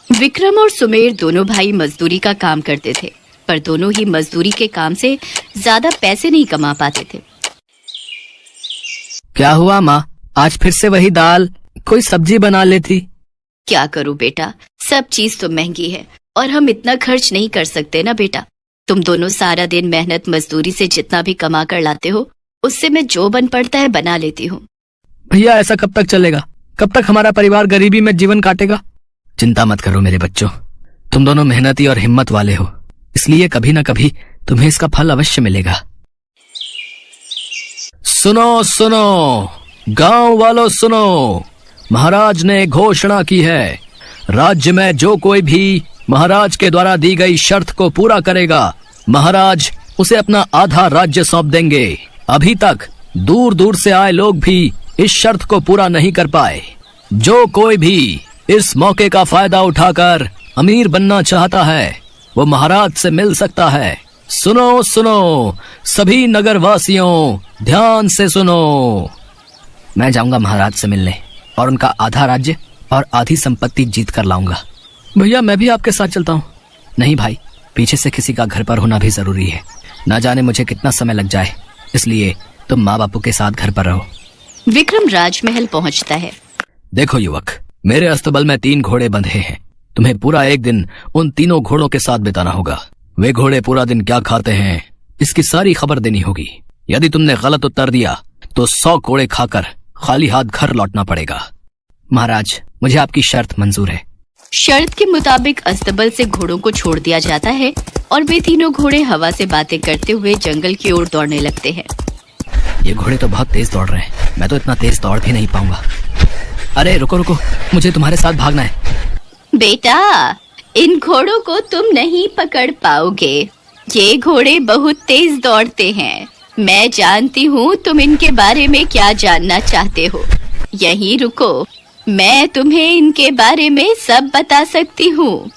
विक्रम और सुमेर दोनों भाई मजदूरी का काम करते थे, पर दोनों ही मजदूरी के काम से ज्यादा पैसे नहीं कमा पाते थे। क्या हुआ माँ, आज फिर से वही दाल? कोई सब्जी बना लेती। क्या करूं बेटा, सब चीज तो महंगी है और हम इतना खर्च नहीं कर सकते ना बेटा। तुम दोनों सारा दिन मेहनत मजदूरी से जितना भी कमा कर लाते हो, उससे मैं जो बन पड़ता है बना लेती हूँ। भैया ऐसा कब तक चलेगा? कब तक हमारा परिवार गरीबी में जीवन काटेगा? चिंता मत करो मेरे बच्चों, तुम दोनों मेहनती और हिम्मत वाले हो, इसलिए कभी न कभी तुम्हें इसका फल अवश्य मिलेगा। सुनो सुनो गांव वालों सुनो, महाराज ने घोषणा की है, राज्य में जो कोई भी महाराज के द्वारा दी गई शर्त को पूरा करेगा, महाराज उसे अपना आधा राज्य सौंप देंगे। अभी तक दूर दूर से आए लोग भी इस शर्त को पूरा नहीं कर पाए। जो कोई भी इस मौके का फायदा उठाकर अमीर बनना चाहता है, वो महाराज से मिल सकता है। सुनो सुनो सभी नगर वासियों, ध्यान से सुनो। मैं जाऊंगा महाराज से मिलने और उनका आधा राज्य और आधी संपत्ति जीत कर लाऊंगा। भैया मैं भी आपके साथ चलता हूँ। नहीं भाई, पीछे से किसी का घर पर होना भी जरूरी है, ना जाने मुझे कितना समय लग जाए, इसलिए तुम माँ बापू के साथ घर पर रहो। विक्रम राजमहल पहुंचता है। देखो युवक, मेरे अस्तबल में 3 घोड़े बंधे हैं, तुम्हें पूरा एक दिन उन तीनों घोड़ों के साथ बिताना होगा। वे घोड़े पूरा दिन क्या खाते हैं, इसकी सारी खबर देनी होगी। यदि तुमने गलत उत्तर दिया तो 100 कोड़े खाकर खाली हाथ घर लौटना पड़ेगा। महाराज मुझे आपकी शर्त मंजूर है। शर्त के मुताबिक अस्तबल से घोड़ों को छोड़ दिया जाता है और वे तीनों घोड़े हवा से बातें करते हुए जंगल की ओर दौड़ने लगते हैं। ये घोड़े तो बहुत तेज दौड़ रहे हैं, मैं तो इतना तेज दौड़ भी नहीं पाऊंगा। अरे रुको रुको, मुझे तुम्हारे साथ भागना है। बेटा, इन घोड़ों को तुम नहीं पकड़ पाओगे, ये घोड़े बहुत तेज दौड़ते हैं। मैं जानती हूँ तुम इनके बारे में क्या जानना चाहते हो। यहीं रुको, मैं तुम्हें इनके बारे में सब बता सकती हूँ।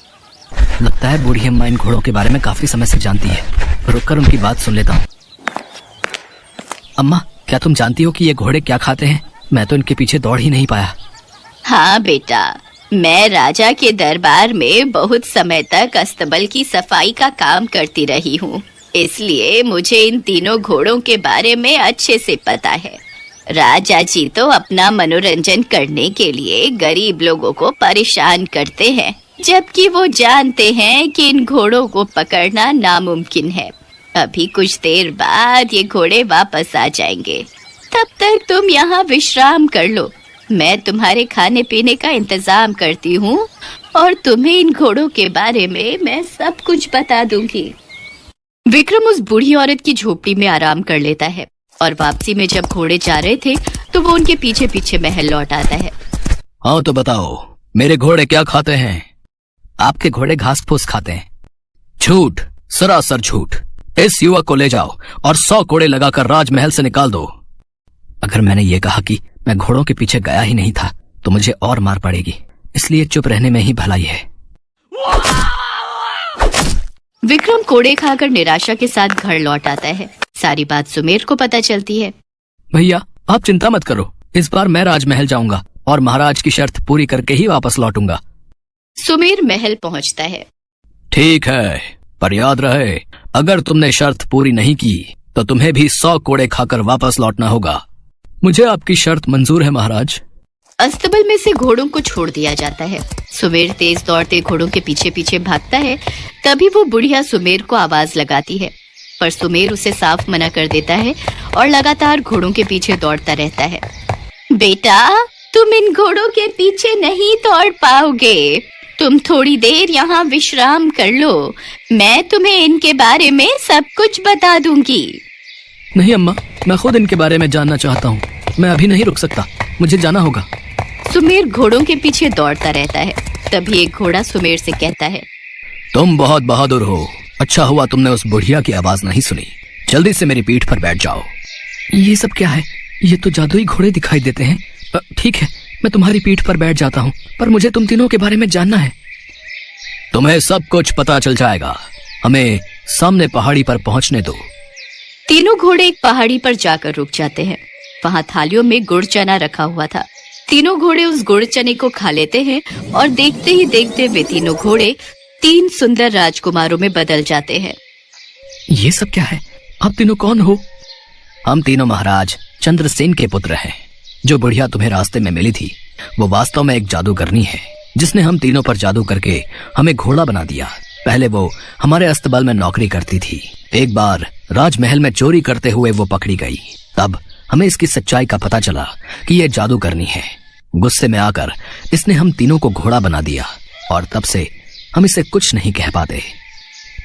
लगता है बूढ़ी अम्मा इन घोड़ों के बारे में काफी समय से जानती है, रुककर उनकी बात सुन लेता हूँ। अम्मा, क्या तुम जानती हो कि ये घोड़े क्या खाते हैं? मैं तो इनके पीछे दौड़ ही नहीं पाया। हाँ बेटा, मैं राजा के दरबार में बहुत समय तक अस्तबल की सफाई का काम करती रही हूँ, इसलिए मुझे इन तीनों घोड़ों के बारे में अच्छे से पता है। राजा जी तो अपना मनोरंजन करने के लिए गरीब लोगों को परेशान करते हैं, जबकि वो जानते हैं कि इन घोड़ों को पकड़ना नामुमकिन है। अभी कुछ देर बाद ये घोड़े वापस आ जाएंगे, तब तक तुम यहाँ विश्राम कर लो। मैं तुम्हारे खाने पीने का इंतजाम करती हूँ और तुम्हें इन घोड़ों के बारे में मैं सब कुछ बता दूंगी। विक्रम उस बूढ़ी औरत की झोपड़ी में आराम कर लेता है और वापसी में जब घोड़े जा रहे थे तो वो उनके पीछे पीछे महल लौट आता है। हाँ तो बताओ, मेरे घोड़े क्या खाते हैं? आपके घोड़े घास फूस खाते हैं। झूठ, सरासर झूठ। इस युवक को ले जाओ और 100 कोड़े लगाकर राजमहल से निकाल दो। अगर मैंने ये कहा कि मैं घोड़ों के पीछे गया ही नहीं था तो मुझे और मार पड़ेगी, इसलिए चुप रहने में ही भलाई है। विक्रम कोड़े खाकर निराशा के साथ घर लौट आता है। सारी बात सुमेर को पता चलती है। भैया आप चिंता मत करो, इस बार मैं राजमहल जाऊंगा और महाराज की शर्त पूरी करके ही वापस लौटूंगा। सुमेर महल पहुंचता है। ठीक है, पर याद रहे, अगर तुमने शर्त पूरी नहीं की तो तुम्हें भी 100 कोड़े खाकर वापस लौटना होगा। मुझे आपकी शर्त मंजूर है महाराज। अस्तबल में से घोड़ों को छोड़ दिया जाता है। सुमेर तेज दौड़ते घोड़ों के पीछे पीछे भागता है। तभी वो बुढ़िया सुमेर को आवाज लगाती है, पर सुमेर उसे साफ मना कर देता है और लगातार घोड़ों के पीछे दौड़ता रहता है। बेटा, तुम इन घोड़ों के पीछे नहीं दौड़ पाओगे, तुम थोड़ी देर यहाँ विश्राम कर लो, मैं तुम्हें इनके बारे में सब कुछ बता दूंगी। नहीं अम्मा, मैं खुद इनके बारे में जानना चाहता हूँ, मैं अभी नहीं रुक सकता, मुझे जाना होगा। सुमेर घोड़ों के पीछे दौड़ता रहता है। तभी एक घोड़ा सुमेर से कहता है, तुम बहुत बहादुर हो, अच्छा हुआ तुमने उस बुढ़िया की आवाज नहीं सुनी। जल्दी से मेरी पीठ पर बैठ जाओ। ये सब क्या है? ये तो जादुई घोड़े दिखाई देते हैं। ठीक है, मैं तुम्हारी पीठ पर बैठ जाता हूँ, पर मुझे तुम तीनों के बारे में जानना है। तुम्हें सब कुछ पता चल जाएगा, हमें सामने पहाड़ी पर पहुँचने दो। तीनों घोड़े एक पहाड़ी पर जाकर रुक जाते हैं। वहाँ थालियों में गुड़ चना रखा हुआ था। तीनों घोड़े उस गुड़ चने को खा लेते हैं और देखते ही देखते वे तीनों घोड़े 3 सुंदर राजकुमारों में बदल जाते हैं। ये सब क्या है? आप तीनों कौन हो? हम तीनों महाराज चंद्रसेन के पुत्र हैं। जो बुढ़िया तुम्हें रास्ते में मिली थी वो वास्तव में एक जादूगरनी है, जिसने हम तीनों पर जादू करके हमें घोड़ा बना दिया। पहले वो हमारे अस्तबल में नौकरी करती थी। एक बार राजमहल में चोरी करते हुए वो पकड़ी गई। तब हमें इसकी सच्चाई का पता चला कि ये जादू करनी है। गुस्से में आकर इसने हम तीनों को घोड़ा बना दिया और तब से हम इसे कुछ नहीं कह पाते।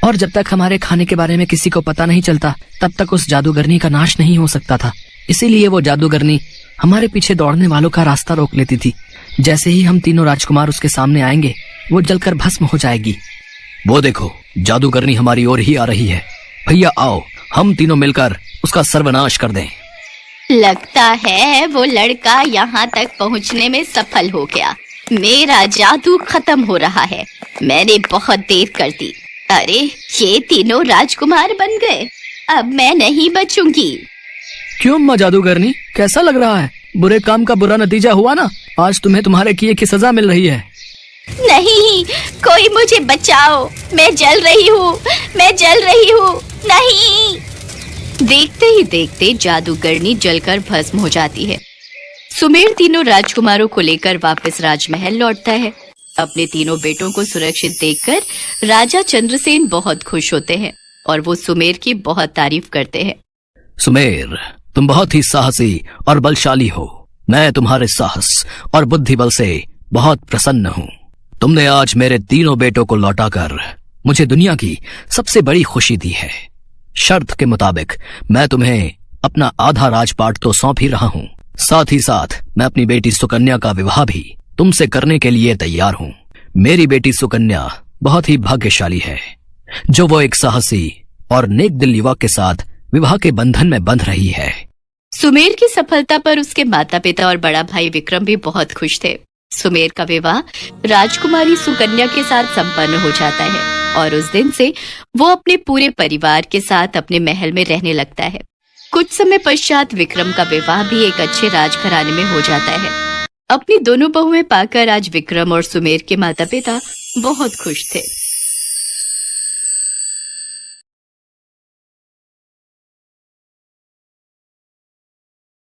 और जब तक हमारे खाने के बारे में किसी को पता नहीं चलता तब तक उस जादूगरनी का नाश नहीं हो सकता था। इसीलिए वो जादूगरनी हमारे पीछे दौड़ने वालों का रास्ता रोक लेती थी। जैसे ही हम तीनों राजकुमार उसके सामने आएंगे वो जलकर भस्म हो जाएगी। वो देखो, जादूगरनी हमारी ओर ही आ रही है। भैया आओ, हम तीनों मिलकर उसका सर्वनाश कर दें। लगता है वो लड़का यहाँ तक पहुँचने में सफल हो गया। मेरा जादू खत्म हो रहा है। मैंने बहुत देर कर दी। अरे, ये तीनों राजकुमार बन गए। अब मैं नहीं बचूंगी। क्यों माँ जादूगरनी, कैसा लग रहा है? बुरे काम का बुरा नतीजा हुआ ना। आज तुम्हें तुम्हारे किए की सजा मिल रही है। नहीं, कोई मुझे बचाओ। मैं जल रही हूँ, मैं जल रही हूँ। नहीं। देखते ही देखते जादूगरनी जलकर भस्म हो जाती है। सुमेर तीनों राजकुमारों को लेकर वापस राजमहल लौटता है। अपने तीनों बेटों को सुरक्षित देखकर राजा चंद्रसेन बहुत खुश होते हैं और वो सुमेर की बहुत तारीफ करते हैं। सुमेर, तुम बहुत ही साहसी और बलशाली हो। मैं तुम्हारे साहस और बुद्धि बल से बहुत प्रसन्न हूँ। तुमने आज मेरे तीनों बेटों को लौटाकर मुझे दुनिया की सबसे बड़ी खुशी दी है। शर्त के मुताबिक मैं तुम्हें अपना आधा राजपाट तो सौंप ही रहा हूँ। साथ ही साथ मैं अपनी बेटी सुकन्या का विवाह भी तुमसे करने के लिए तैयार हूँ। मेरी बेटी सुकन्या बहुत ही भाग्यशाली है जो वो एक साहसी और नेक दिल युवक के साथ विवाह के बंधन में बंध रही है। सुमेर की सफलता पर उसके माता पिता और बड़ा भाई विक्रम भी बहुत खुश थे। सुमेर का विवाह राजकुमारी सुकन्या के साथ संपन्न हो जाता है और उस दिन से वो अपने पूरे परिवार के साथ अपने महल में रहने लगता है। कुछ समय पश्चात विक्रम का विवाह भी एक अच्छे राजघराने में हो जाता है। अपनी दोनों बहुएं पाकर आज विक्रम और सुमेर के माता पिता बहुत खुश थे।